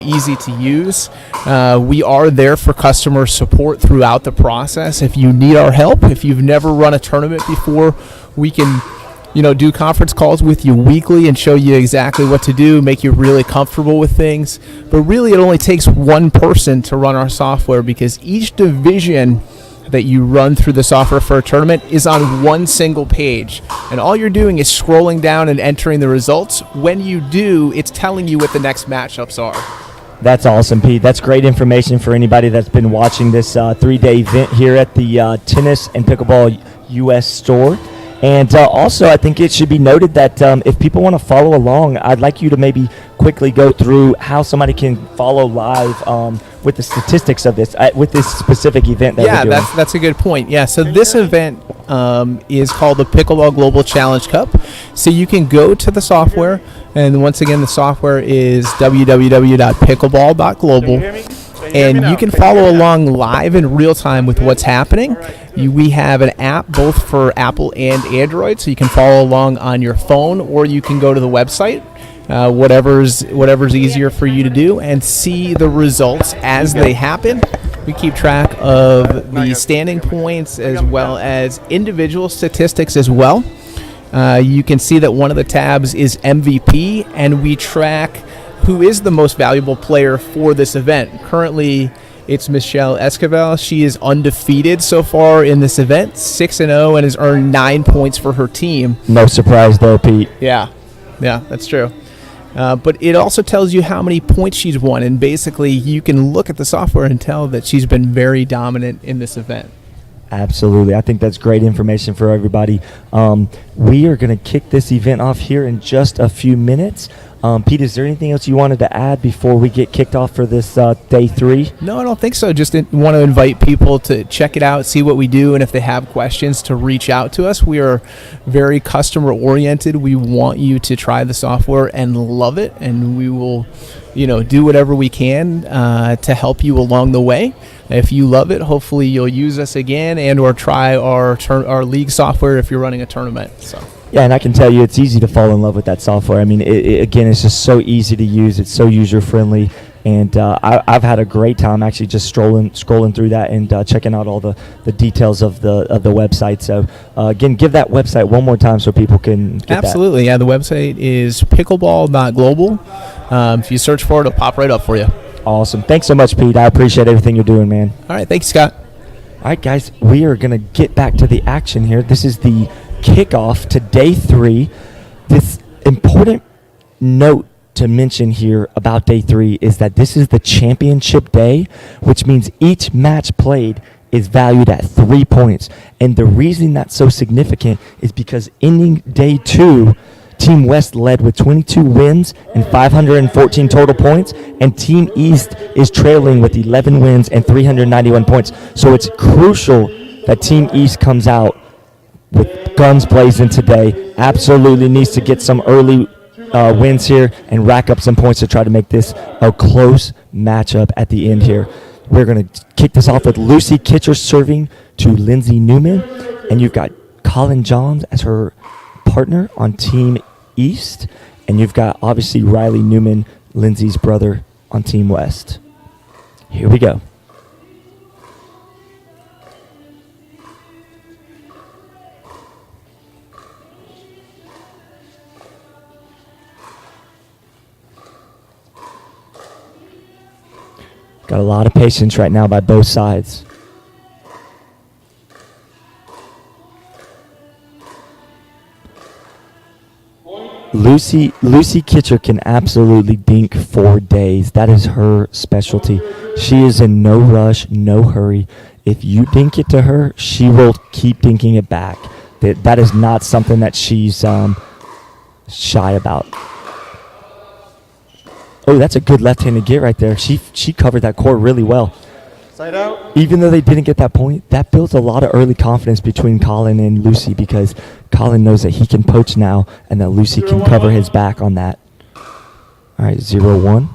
easy to use. We are there for customer support throughout the process. If you need our help, if you've never run a tournament before, we can do conference calls with you weekly and show you exactly what to do, make you really comfortable with things. But really, it only takes one person to run our software, because each division that you run through the software for a tournament is on one single page. And all you're doing is scrolling down and entering the results. When you do, it's telling you what the next matchups are. That's awesome, Pete. That's great information for anybody that's been watching this 3-day event here at the Tennis and Pickleball US store. And also, I think it should be noted that if people want to follow along, I'd like you to maybe quickly go through how somebody can follow live with the statistics of this, with this specific event that we're doing. Yeah, that's a good point. Yeah, so this event is called the Pickleball Global Challenge Cup. So you can go to the software, and once again, the software is www.pickleball.global. And you can follow along live in real time with what's happening. We have an app both for Apple and Android, so you can follow along on your phone, or you can go to the website, whatever's easier for you to do, and see the results as they happen. We keep track of the standing points as well as individual statistics as well. You can see that one of the tabs is MVP, and we track who is the most valuable player for this event. Currently, it's Michelle Esquivel. She is undefeated so far in this event, 6-0, and has earned 9 points for her team. No surprise there, Pete. Yeah, that's true. But it also tells you how many points she's won, and basically you can look at the software and tell that she's been very dominant in this event. Absolutely. I think that's great information for everybody. We are going to kick this event off here in just a few minutes. Pete, is there anything else you wanted to add before we get kicked off for this day 3? No, I don't think so. Just want to invite people to check it out, see what we do, and if they have questions, to reach out to us. We are very customer oriented. We want you to try the software and love it, and we will do whatever we can to help you along the way. If you love it, hopefully you'll use us again and or try our league software if you're running a tournament. So. Yeah, and I can tell you it's easy to fall in love with that software. I mean, again, it's just so easy to use. It's so user-friendly. And I've had a great time actually just scrolling through that and checking out all the details of the website. So, again, give that website one more time so people can get Absolutely. that. Yeah, the website is pickleball.global. If you search for it, it'll pop right up for you. Awesome. Thanks so much, Pete. I appreciate everything you're doing, man. All right. Thank you, Scott. All right, guys, we are going to get back to the action here. This is the kickoff to day 3. This important note to mention here about day 3 is that this is the championship day, which means each match played is valued at 3 points. And the reason that's so significant is because ending day 2, Team West led with 22 wins and 514 total points, and Team East is trailing with 11 wins and 391 points. So it's crucial that Team East comes out with guns blazing today. Absolutely needs to get some early wins here and rack up some points to try to make this a close matchup at the end here. We're going to kick this off with Lucy Kitcher serving to Lindsey Newman, and you've got Collin Johns as her partner on Team East, and you've got obviously Riley Newman, Lindsey's brother, on Team West. Here we go. Got a lot of patience right now by both sides. Lucy Kitcher can absolutely dink for days. That is her specialty. She is in no rush, no hurry. If you dink it to her, she will keep dinking it back. That is not something that she's shy about. Oh, that's a good left-handed get right there. She covered that court really well. Side out. Even though they didn't get that point, that builds a lot of early confidence between Collin and Lucy, because Collin knows that he can poach now and that Lucy can cover his back on that. All right, 0-1.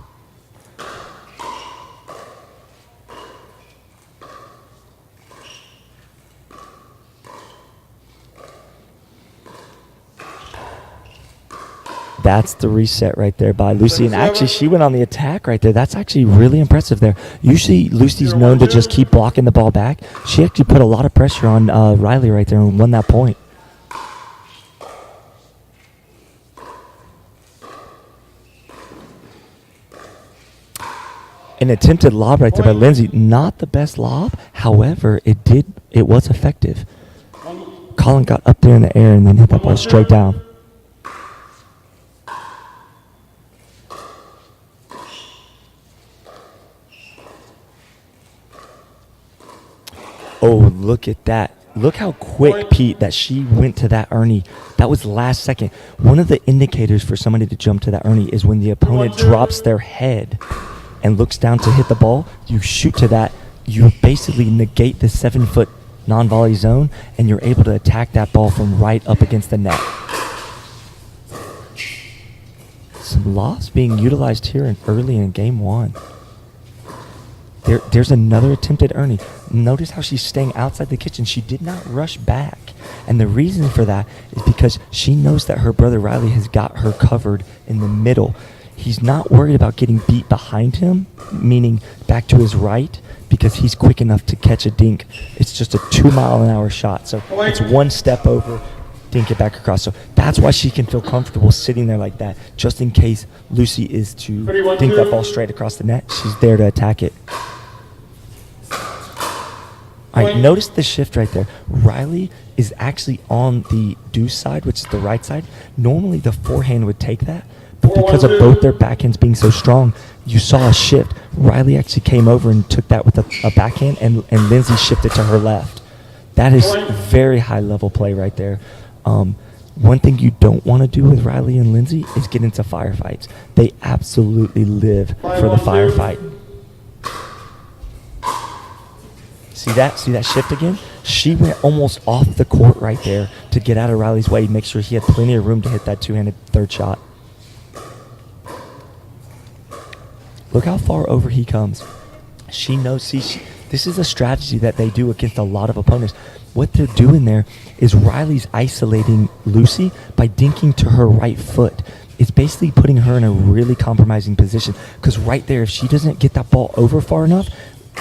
That's the reset right there by Lucy. And actually, she went on the attack right there. That's actually really impressive there. Usually, Lucy's known to just keep blocking the ball back. She actually put a lot of pressure on Riley right there and won that point. An attempted lob right there by Lindsey. Not the best lob. However, it was effective. Collin got up there in the air and then hit that ball straight down. Oh, look at that. Look how quick, Pete, that she went to that Ernie. That was last second. One of the indicators for somebody to jump to that Ernie is when the opponent drops their head and looks down to hit the ball. You shoot to that. You basically negate the 7-foot non-volley zone, and you're able to attack that ball from right up against the net. Some lofts being utilized here early in game 1. There's another attempted Ernie. Notice how she's staying outside the kitchen. She did not rush back. And the reason for that is because she knows that her brother Riley has got her covered in the middle. He's not worried about getting beat behind him, meaning back to his right, because he's quick enough to catch a dink. It's just a 2-mile-an-hour shot. So it's one step over, dink it back across. So that's why she can feel comfortable sitting there like that, just in case Lucy is to dink that ball straight across the net. She's there to attack it. All right, notice the shift right there. Riley is actually on the deuce side, which is the right side. Normally the forehand would take that, but because of both their backhands being so strong, you saw a shift. Riley actually came over and took that with a backhand, and Lindsey shifted to her left. That is very high-level play right there. One thing you don't want to do with Riley and Lindsey is get into firefights. They absolutely live for the firefight. See that shift again? She went almost off the court right there to get out of Riley's way, make sure he had plenty of room to hit that two-handed third shot. Look how far over he comes. She knows, this is a strategy that they do against a lot of opponents. What they're doing there is Riley's isolating Lucy by dinking to her right foot. It's basically putting her in a really compromising position, because right there, if she doesn't get that ball over far enough,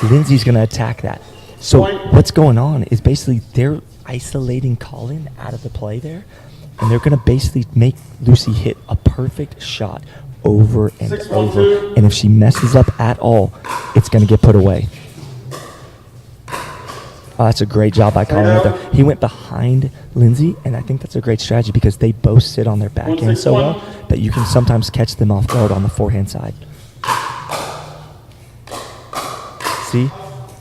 Lindsey's going to attack that. So what's going on is basically they're isolating Collin out of the play there, and they're going to basically make Lucy hit a perfect shot over and over. And if she messes up at all, it's going to get put away. Oh, that's a great job by Collin right there. He went behind Lindsey, and I think that's a great strategy because they both sit on their backhand so well that you can sometimes catch them off guard on the forehand side.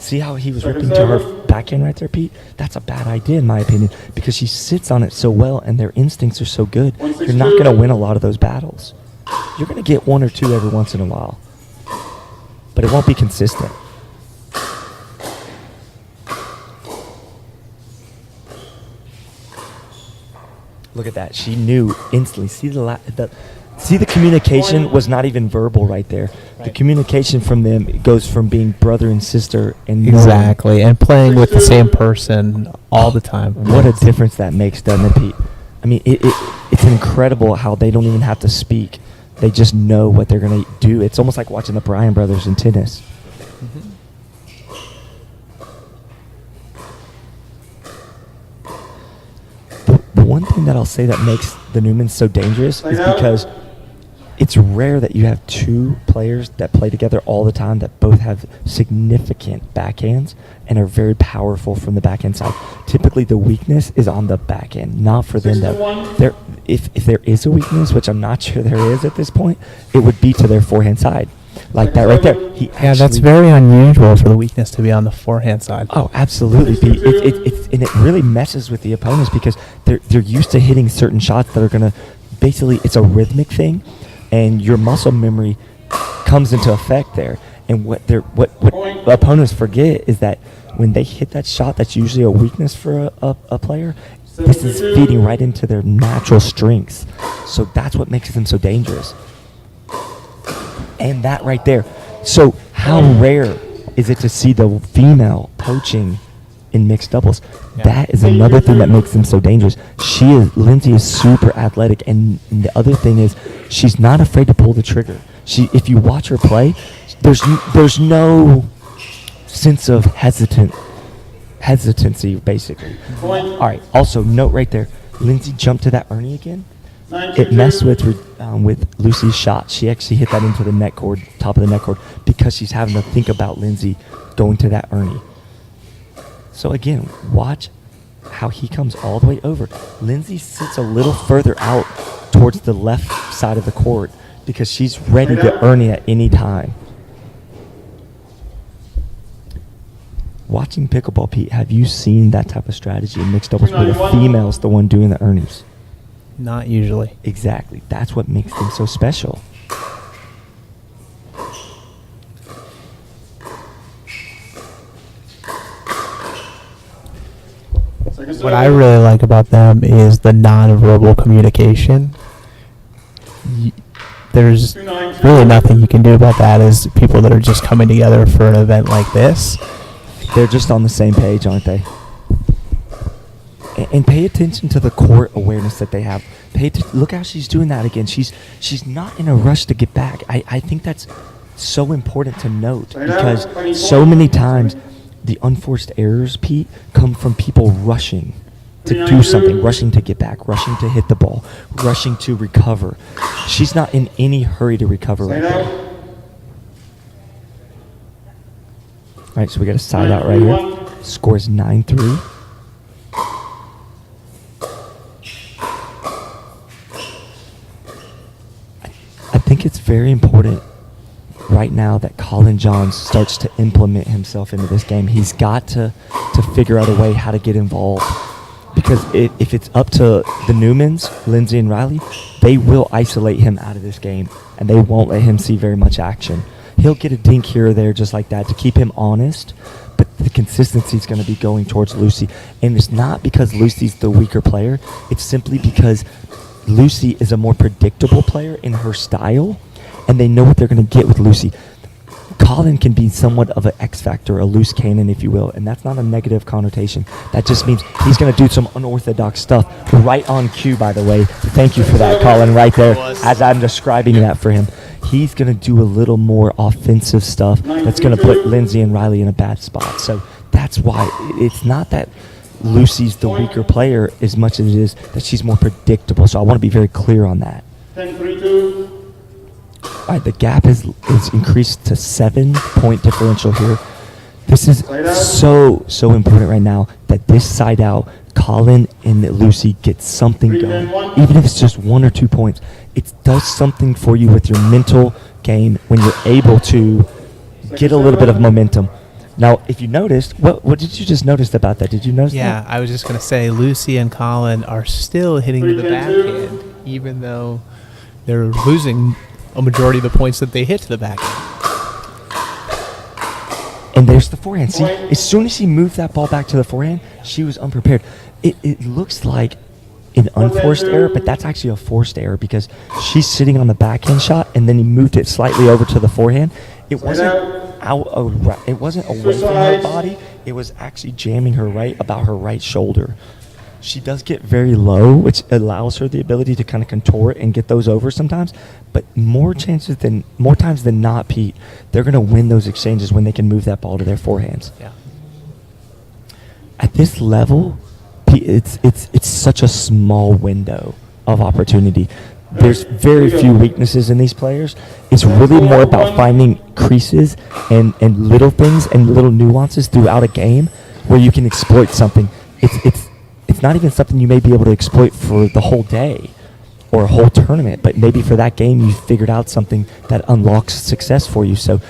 See how he was ripping to her backhand right there, Pete? That's a bad idea in my opinion, because she sits on it so well and their instincts are so good. You're not going to win a lot of those battles. You're going to get one or two every once in a while, but it won't be consistent. Look at that. She knew instantly. See the communication was not even verbal right there. Right. The communication from them goes from being brother and sister and exactly, and playing with the same person all the time. What a difference that makes, doesn't it, Pete? I mean, it's incredible how they don't even have to speak. They just know what they're going to do. It's almost like watching the Bryan brothers in tennis. Mm-hmm. The one thing that I'll say that makes the Newmans so dangerous is because it's rare that you have two players that play together all the time that both have significant backhands and are very powerful from the backhand side. Typically, the weakness is on the backhand, not for them. If there is a weakness, which I'm not sure there is at this point, it would be to their forehand side. Like that right there. Yeah, that's very unusual for the weakness to be on the forehand side. Oh, absolutely. And it really messes with the opponents because they're used to hitting certain shots that are going to basically, it's a rhythmic thing, and your muscle memory comes into effect there. And what opponents forget is that when they hit that shot, that's usually a weakness for a player. This is feeding right into their natural strengths. So that's what makes them so dangerous. And that right there. So how rare is it to see the female poaching in mixed doubles. Yeah. That is another thing that makes them so dangerous. Lindsey is super athletic, and the other thing is she's not afraid to pull the trigger. If you watch her play, there's no sense of hesitancy, basically. All right. Also, note right there, Lindsey jumped to that Ernie again. It messed with Lucy's shot. She actually hit that into the net cord, top of the net cord, because she's having to think about Lindsey going to that Ernie. So again, watch how he comes all the way over. Lindsey sits a little further out towards the left side of the court because she's ready to Ernie at any time. Watching pickleball, Pete, have you seen that type of strategy in mixed doubles where the female's the one doing the Ernies? Not usually. Exactly. That's what makes them so special. What I really like about them is the non-verbal communication. There's really nothing you can do about that as people that are just coming together for an event like this. They're just on the same page, aren't they? And pay attention to the court awareness that they have. Look how she's doing that again. She's not in a rush to get back. I think that's so important to note because so many times the unforced errors, Pete, come from people rushing to do something, rushing to get back, rushing to hit the ball, rushing to recover. She's not in any hurry to recover right there. All right, so we got a side out right here. Score is 9-3. I think it's very important right now that Collin Johns starts to implement himself into this game. He's got to figure out a way how to get involved. Because if it's up to the Newmans, Lindsey and Riley, they will isolate him out of this game, and they won't let him see very much action. He'll get a dink here or there just like that to keep him honest, but the consistency is going to be going towards Lucy. And it's not because Lucy's the weaker player. It's simply because Lucy is a more predictable player in her style, and they know what they're going to get with Lucy. Collin can be somewhat of an X factor, a loose cannon, if you will, and that's not a negative connotation. That just means he's going to do some unorthodox stuff right on cue, by the way. Thank you for that, Collin, right there, as I'm describing that for him. He's going to do a little more offensive stuff that's going to put Lindsey and Riley in a bad spot. So that's why it's not that Lucy's the weaker player as much as it is that she's more predictable. So I want to be very clear on that. 10-3-2. All right, the gap is increased to 7-point differential here. This is so important right now that this side out, Collin and Lucy get something going. Even if it's just 1 or 2 points, it does something for you with your mental game when you're able to get a little bit of momentum. Now, if you noticed, what did you just notice about that? Did you notice that? Yeah, I was just going to say Lucy and Collin are still hitting to the backhand, even though they're losing a majority of the points that they hit to the backhand. And there's the forehand. See, as soon as she moved that ball back to the forehand, she was unprepared. It looks like an unforced error, but that's actually a forced error because she's sitting on the backhand shot, and then he moved it slightly over to the forehand. It wasn't it wasn't away from her body. It was actually jamming her right about her right shoulder. She does get very low, which allows her the ability to kind of contort and get those over sometimes. But more times than not, Pete, they're going to win those exchanges when they can move that ball to their forehands. Yeah. At this level, Pete, it's such a small window of opportunity. There's very few weaknesses in these players. It's really more about finding creases and little things and little nuances throughout a game where you can exploit something. It's not even something you may be able to exploit for the whole day or a whole tournament, but maybe for that game you figured out something that unlocks success for you. So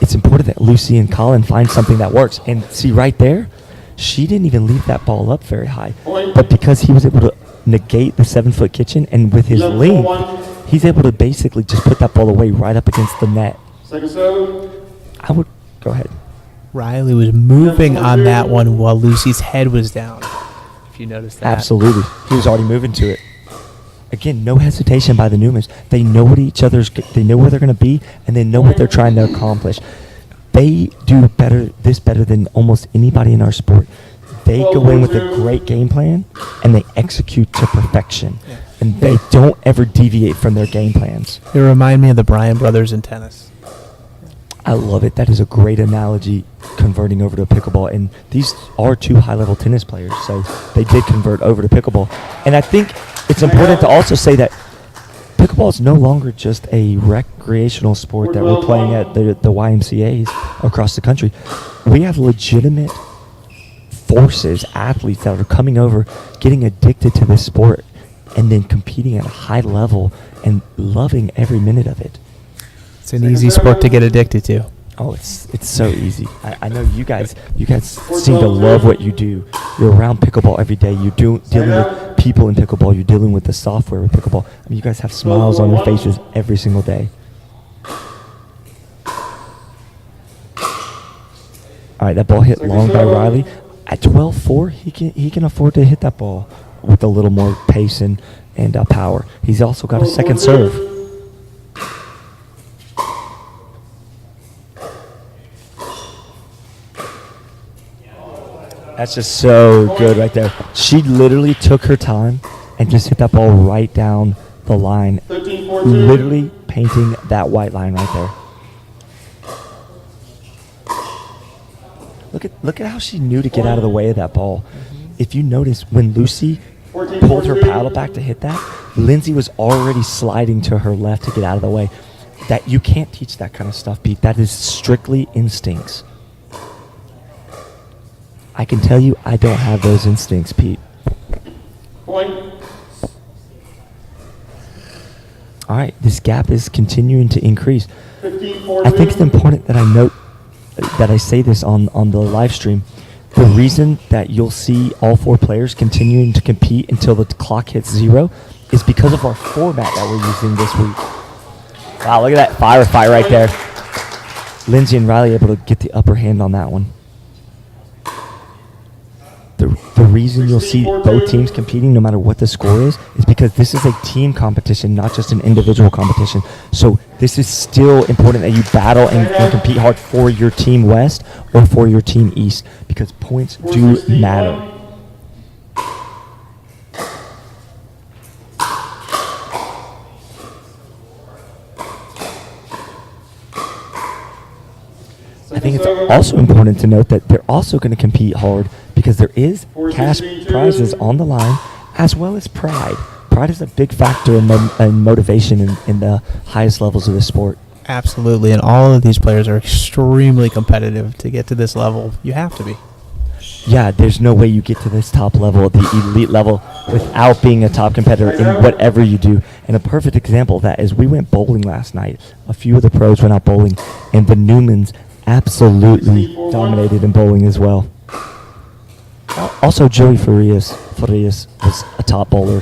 it's important that Lucy and Collin find something that works. And see right there, she didn't even leave that ball up very high. But because he was able to negate the 7-foot kitchen, and with his length, he's able to basically just put that ball away right up against the net. I would go ahead. Riley was moving on that one while Lucy's head was down. If you noticed that. Absolutely. He was already moving to it. Again, no hesitation by the Newmans. They know what they know where they're going to be, and they know what they're trying to accomplish. They do better than almost anybody in our sport. They go in with a great game plan, and they execute to perfection. Yeah. And they don't ever deviate from their game plans. They remind me of the Bryan brothers in tennis. I love it. That is a great analogy, converting over to pickleball. And these are two high-level tennis players, so they did convert over to pickleball. And I think it's important to also say that pickleball is no longer just a recreational sport that we're playing at the YMCAs across the country. We have legitimate forces, athletes that are coming over, getting addicted to this sport, and then competing at a high level and loving every minute of it. It's an easy sport to get addicted to. Oh, it's so easy. I know you guys seem to love what you do. You're around pickleball every day. You're dealing with people in pickleball. You're dealing with the software with pickleball. I mean, you guys have smiles on your faces every single day. All right, that ball hit long by Riley. At 12-4, he can afford to hit that ball with a little more pace and power. He's also got a second serve. That's just so good right there. She literally took her time and just hit that ball right down the line, literally painting that white line right there. Look at how she knew to get out of the way of that ball. If you notice, when Lucy pulled her paddle back to hit that, Lindsey was already sliding to her left to get out of the way. That you can't teach that kind of stuff, Pete. That is strictly instincts. I can tell you I don't have those instincts, Pete. All right, this gap is continuing to increase. I think it's important that I note that I say this on the live stream. The reason that you'll see all four players continuing to compete until the clock hits 0 is because of our format that we're using this week. Wow, look at that firefight right there. Lindsey and Riley able to get the upper hand on that one. The reason you'll see both teams competing no matter what the score is because this is a team competition, not just an individual competition. So this is still important that you battle and compete hard for your team West or for your team East because points do matter. I think it's also important to note that they're also going to compete hard because there is cash prizes on the line as well as pride. Pride is a big factor in motivation in the highest levels of the sport. Absolutely, and all of these players are extremely competitive to get to this level. You have to be. Yeah, there's no way you get to this top level, the elite level, without being a top competitor in whatever you do. And a perfect example of that is we went bowling last night. A few of the pros went out bowling, and the Newmans absolutely dominated in bowling as well. Also, Joey Farias was a top bowler.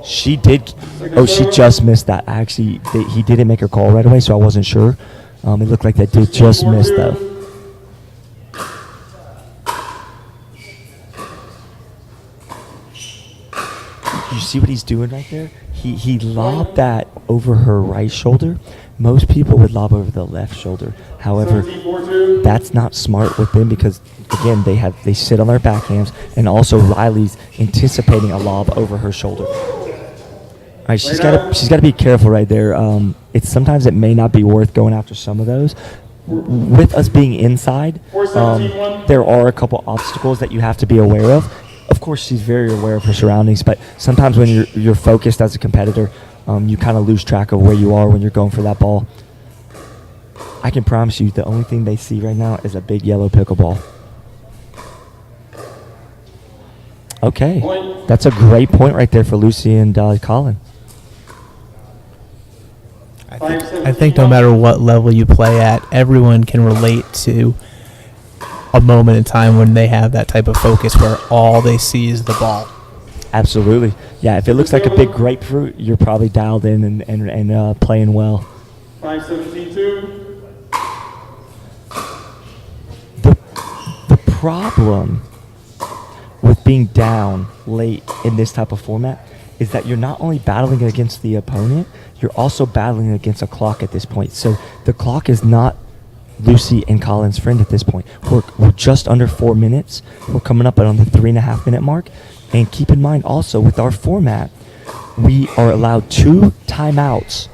She just missed that. Actually, he didn't make her call right away, so I wasn't sure. It looked like that did just miss, though. You see what he's doing right there? He lobbed that over her right shoulder. Most people would lob over the left shoulder. However, that's not smart with them because, again, they sit on their backhands, and also Riley's anticipating a lob over her shoulder. All right, she's got to be careful right there. Sometimes it may not be worth going after some of those. With us being inside, there are a couple obstacles that you have to be aware of. Of course, she's very aware of her surroundings, but sometimes when you're focused as a competitor, you kind of lose track of where you are when you're going for that ball. I can promise you the only thing they see right now is a big yellow pickleball. Okay, that's a great point right there for Lucy and Collin. I think no matter what level you play at, everyone can relate to a moment in time when they have that type of focus where all they see is the ball. Absolutely. Yeah, if it looks like a big grapefruit, you're probably dialed in and playing well. 5-17-2. The problem with being down late in this type of format is that you're not only battling against the opponent, you're also battling against a clock at this point. So the clock is not Lucy and Collin's friend at this point. We're just under 4 minutes. We're coming up on the 3.5 minute mark. And keep in mind also with our format, we are allowed 2 timeouts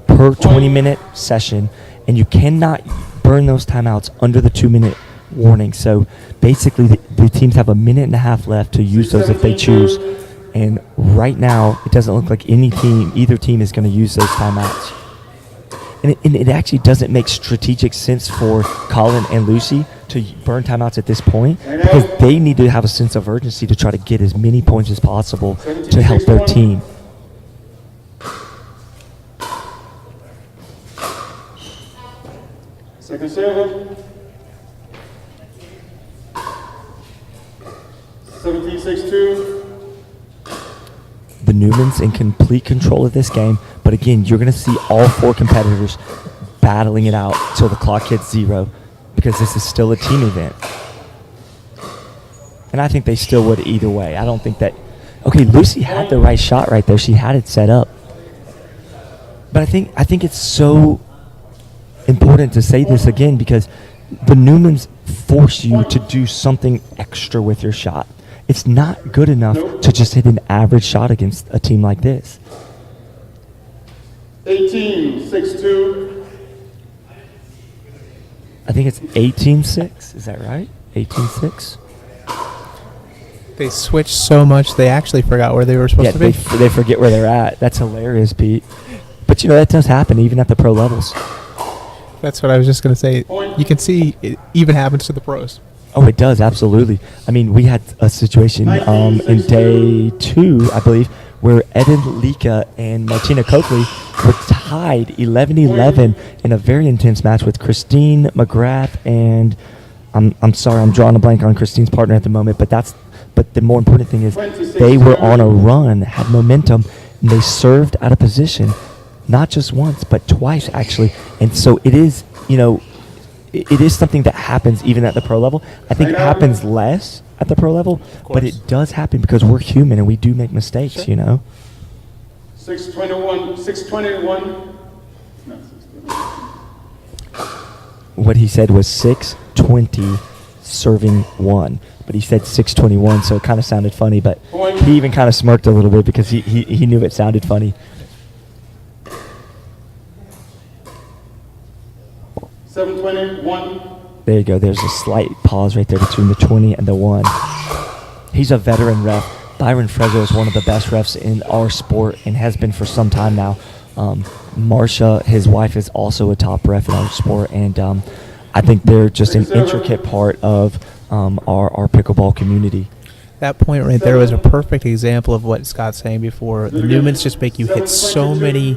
per 20-minute session, and you cannot burn those timeouts under the 2-minute warning. So basically the teams have 1.5 minutes left to use those if they choose. And right now, it doesn't look like either team is going to use those timeouts. And it actually doesn't make strategic sense for Collin and Lucy to burn timeouts at this point, because they need to have a sense of urgency to try to get as many points as possible to help their team. Second serve. 17-6-2. The Newmans in complete control of this game, but again, you're going to see all 4 competitors battling it out till the clock hits 0, because this is still a team event. And I think they still would either way. I don't think that... Okay, Lucy had the right shot right there. She had it set up. But I think it's so important to say this again, because the Newmans force you to do something extra with your shot. It's not good enough to just hit an average shot against a team like this. 18-6-2. I think it's 18-6. Is that right? 18-6? They switched so much, they actually forgot where they were supposed to be. They forget where they're at. That's hilarious, Pete. But, that does happen even at the pro levels. That's what I was just going to say. You can see it even happens to the pros. Oh, it does, absolutely. I mean, we had a situation in day 2, I believe, where Eden Lika and Martina Coakley were tied 11-11 in a very intense match with Christine McGrath and I'm sorry, I'm drawing a blank on Christine's partner at the moment, but the more important thing is they were on a run, had momentum, and they served out of position, not just once, but twice actually. And so it is, it is something that happens even at the pro level. I think it happens less at the pro level, but it does happen because we're human and we do make mistakes, 621. 621. What he said was 620 serving 1, but he said 621, so it kind of sounded funny, but he even kind of smirked a little bit because he knew it sounded funny. 721. There you go. There's a slight pause right there between the 20 and the 1. He's a veteran ref. Byron Frezzo is one of the best refs in our sport and has been for some time now. Marsha, his wife, is also a top ref in our sport, and I think they're just an intricate part of our pickleball community. That point right there was a perfect example of what Scott's saying before. The Newmans just make you hit so many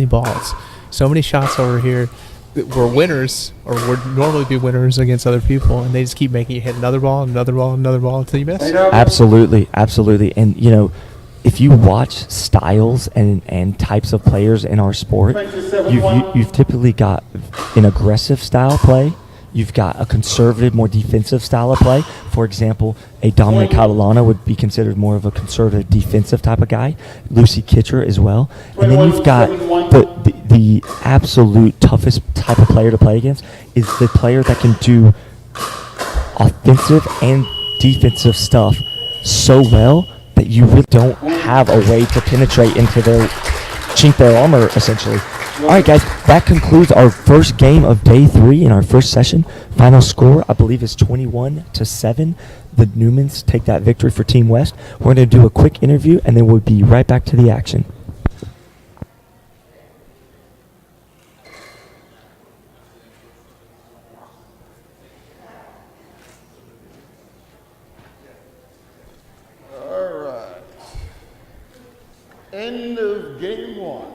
balls, so many shots over here. We're winners, or would normally be winners against other people, and they just keep making you hit another ball until you miss. Absolutely. And, if you watch styles and types of players in our sport, you've typically got an aggressive style play. You've got a conservative, more defensive style of play. For example, a Dominic Catalana would be considered more of a conservative defensive type of guy. Lucy Kitcher as well. And then you've got the absolute toughest type of player to play against is the player that can do offensive and defensive stuff so well that you really don't have a way to penetrate into chink their armor, essentially. All right, guys, that concludes our first game of day 3 in our first session. Final score, I believe, is 21-7. The Newmans take that victory for Team West. We're going to do a quick interview, and then we'll be right back to the action. All right. End of game 1.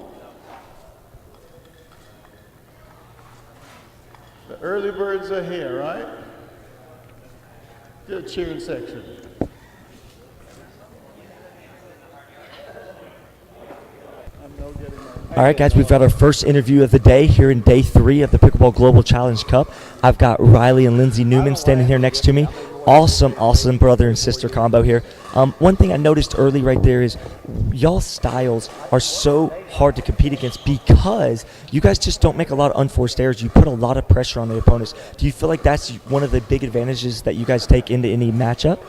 The early birds are here, right? Good cheering section. All right, guys, we've got our first interview of the day here in day 3 of the Pickleball Global Challenge Cup. I've got Riley and Lindsey Newman standing here next to me. awesome brother and sister combo here. One thing I noticed early right there is y'all's styles are so hard to compete against because you guys just don't make a lot of unforced errors. You put a lot of pressure on the opponents. Do you feel like that's one of the big advantages that you guys take into any matchup?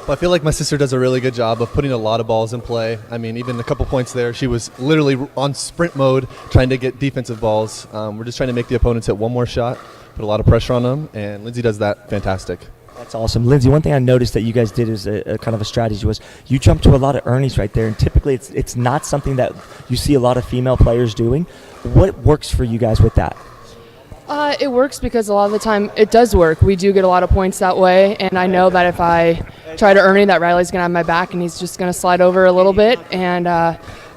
Well, I feel like my sister does a really good job of putting a lot of balls in play. I mean, even a couple points there, she was literally on sprint mode trying to get defensive balls. We're just trying to make the opponents hit one more shot, put a lot of pressure on them, and Lindsey does that fantastic. That's awesome. Lindsey, one thing I noticed that you guys did as a kind of a strategy was you jumped to a lot of Ernies right there, and typically it's not something that you see a lot of female players doing. What works for you guys with that? It works because a lot of the time it does work. We do get a lot of points that way, and I know that if I try to Ernie, that Riley's going to have my back, and he's just going to slide over a little bit, and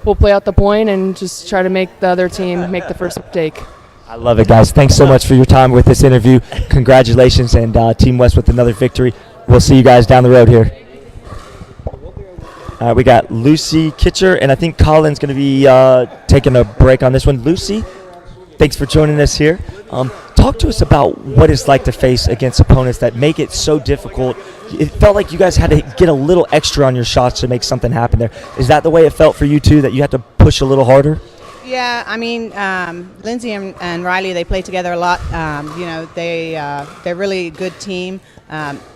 we'll play out the point and just try to make the other team make the first mistake. I love it, guys. Thanks so much for your time with this interview. Congratulations, and Team West with another victory. We'll see you guys down the road here. We got Lucy, Kitcher, and I think Collin's going to be taking a break on this one. Lucy, thanks for joining us here. Talk to us about what it's like to face against opponents that make it so difficult. It felt like you guys had to get a little extra on your shots to make something happen there. Is that the way it felt for you too, that you had to push a little harder? Yeah, I mean, Lindsey and Riley, they play together a lot. They're really a good team.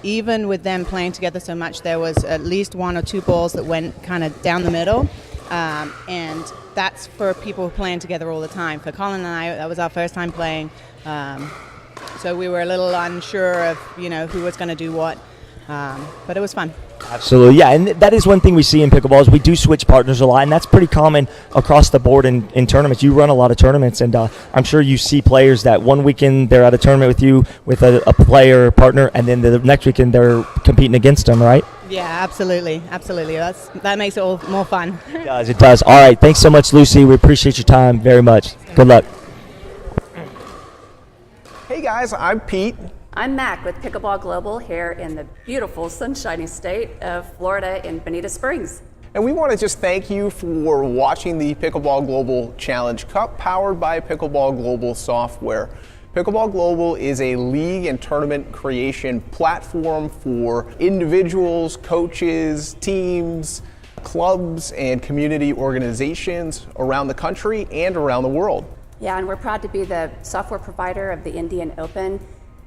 Even with them playing together so much, there was at least one or two balls that went kind of down the middle. And that's for people playing together all the time. For Collin and I, that was our first time playing. So we were a little unsure of, who was going to do what. But it was fun. Absolutely, yeah, and that is one thing we see in pickleball is we do switch partners a lot, and that's pretty common across the board in tournaments. You run a lot of tournaments, and I'm sure you see players that one weekend they're at a tournament with you with a player partner, and then the next weekend they're competing against them, right? Yeah, absolutely. That makes it all more fun. It does. All right, thanks so much, Lucy. We appreciate your time very much. Good luck. Hey guys, I'm Pete. I'm Mac with Pickleball Global here in the beautiful sunshiny state of Florida in Bonita Springs. And we want to just thank you for watching the Pickleball Global Challenge Cup powered by Pickleball Global software. Pickleball Global is a league and tournament creation platform for individuals, coaches, teams, clubs, and community organizations around the country and around the world. Yeah, and we're proud to be the software provider of the Indian Open,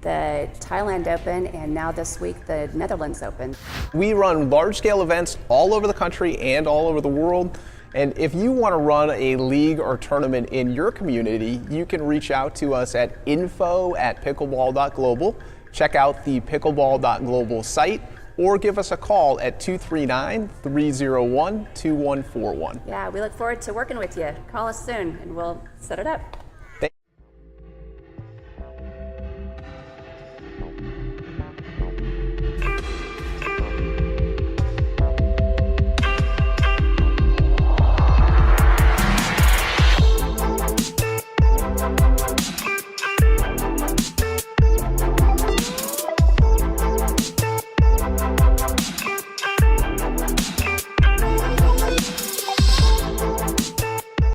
the Thailand Open, and now this week the Netherlands Open. We run large-scale events all over the country and all over the world. And if you want to run a league or tournament in your community, you can reach out to us at info@pickleball.global. Check out the pickleball.global site or give us a call at 239-301-2141. Yeah, we look forward to working with you. Call us soon and we'll set it up.